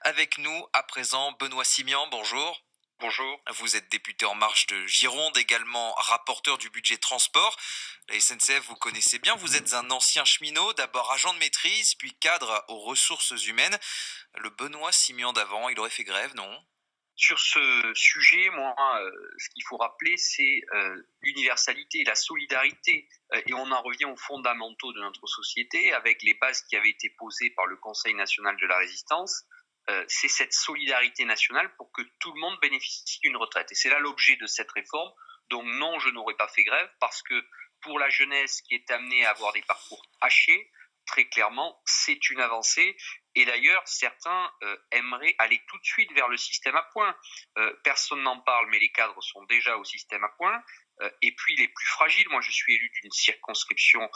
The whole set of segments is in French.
Avec nous à présent Benoît Simian, bonjour. Bonjour. Vous êtes député En Marche de Gironde, également rapporteur du budget transport. La SNCF, vous connaissez bien, vous êtes un ancien cheminot, d'abord agent de maîtrise, puis cadre aux ressources humaines. Le Benoît Simian d'avant, il aurait fait grève, non? Sur ce sujet, moi, ce qu'il faut rappeler, c'est l'universalité, la solidarité, et on en revient aux fondamentaux de notre société, avec les bases qui avaient été posées par le Conseil national de la résistance. C'est cette solidarité nationale pour que tout le monde bénéficie d'une retraite. Et c'est là l'objet de cette réforme. Donc non, je n'aurais pas fait grève, parce que pour la jeunesse qui est amenée à avoir des parcours hachés, très clairement, c'est une avancée. Et d'ailleurs, certains aimeraient aller tout de suite vers le système à points. Personne n'en parle, mais les cadres sont déjà au système à points. Et puis les plus fragiles, moi je suis élu d'une circonscription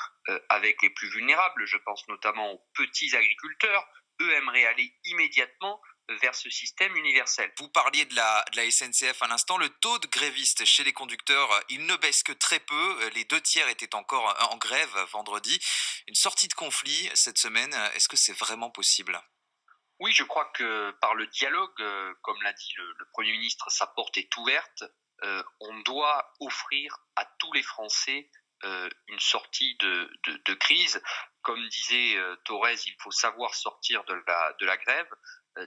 avec les plus vulnérables, je pense notamment aux petits agriculteurs, eux aimeraient aller immédiatement vers ce système universel. Vous parliez de la SNCF à l'instant, le taux de grévistes chez les conducteurs, il ne baisse que très peu, les deux tiers étaient encore en grève vendredi. Une sortie de conflit cette semaine, est-ce que c'est vraiment possible? Oui, je crois que par le dialogue, comme l'a dit le Premier ministre, sa porte est ouverte. On doit offrir à tous les Français une sortie de crise. Comme disait Thorez, il faut savoir sortir de la grève.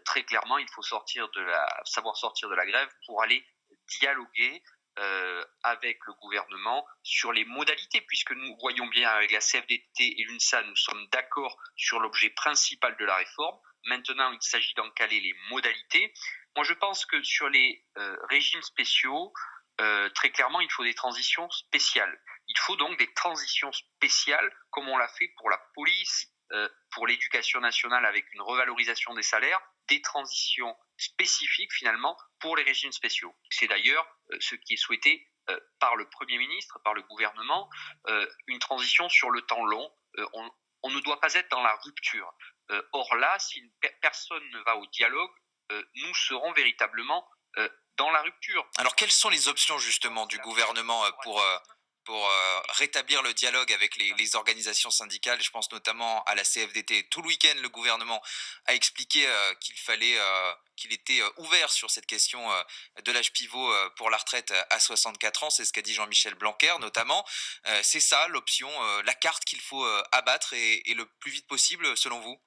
Très clairement, il faut savoir sortir de la grève pour aller dialoguer avec le gouvernement sur les modalités, puisque nous voyons bien avec la CFDT et l'UNSA, nous sommes d'accord sur l'objet principal de la réforme. Maintenant, il s'agit d'en caler les modalités. Moi, je pense que sur les régimes spéciaux, très clairement, il faut des transitions spéciales. Il faut donc des transitions spéciales, comme on l'a fait pour la police, pour l'éducation nationale avec une revalorisation des salaires, des transitions spécifiques finalement pour les régimes spéciaux. C'est d'ailleurs ce qui est souhaité par le Premier ministre, par le gouvernement, une transition sur le temps long. On ne doit pas être dans la rupture. Or là, si personne ne va au dialogue, nous serons véritablement dans la rupture. Alors, quelles sont les options justement du gouvernement pour rétablir le dialogue avec les organisations syndicales? Je pense notamment à la CFDT. Tout le week-end, le gouvernement a expliqué qu'il était ouvert sur cette question de l'âge pivot pour la retraite à 64 ans. C'est ce qu'a dit Jean-Michel Blanquer notamment. C'est ça l'option, la carte qu'il faut abattre et le plus vite possible selon vous?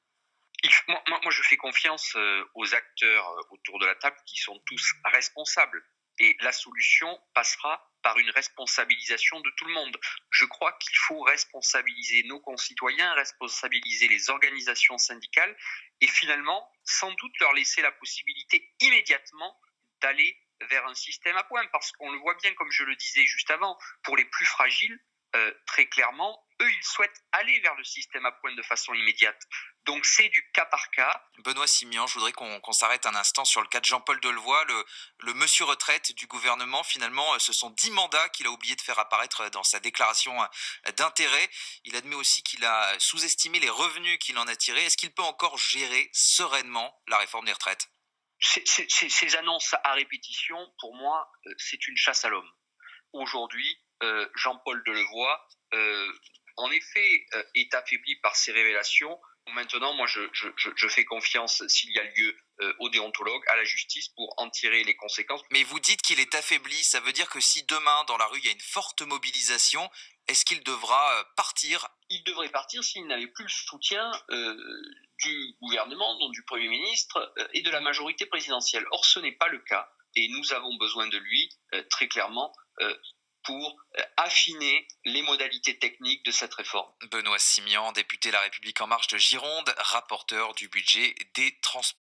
Moi, je fais confiance aux acteurs autour de la table qui sont tous responsables. Et la solution passera par une responsabilisation de tout le monde. Je crois qu'il faut responsabiliser nos concitoyens, responsabiliser les organisations syndicales et finalement, sans doute leur laisser la possibilité immédiatement d'aller vers un système à points. Parce qu'on le voit bien, comme je le disais juste avant, pour les plus fragiles, très clairement, eux, ils souhaitent aller vers le système à points de façon immédiate. Donc c'est du cas par cas. Benoît Simian, je voudrais qu'on s'arrête un instant sur le cas de Jean-Paul Delevoye, le monsieur retraite du gouvernement. Finalement, ce sont 10 mandats qu'il a oublié de faire apparaître dans sa déclaration d'intérêt. Il admet aussi qu'il a sous-estimé les revenus qu'il en a tirés. Est-ce qu'il peut encore gérer sereinement la réforme des retraites? Ces annonces à répétition, pour moi, c'est une chasse à l'homme. Aujourd'hui, Jean-Paul Delevoye, en effet, est affaibli par ces révélations. Maintenant, moi, je fais confiance, s'il y a lieu, aux déontologues, à la justice, pour en tirer les conséquences. Mais vous dites qu'il est affaibli, ça veut dire que si demain, dans la rue, il y a une forte mobilisation, est-ce qu'il devra partir? Il devrait partir s'il n'avait plus le soutien du gouvernement, donc du Premier ministre et de la majorité présidentielle. Or, ce n'est pas le cas, et nous avons besoin de lui, très clairement, pour affiner les modalités techniques de cette réforme. Benoît Simian, député La République En Marche de Gironde, rapporteur du budget des transports.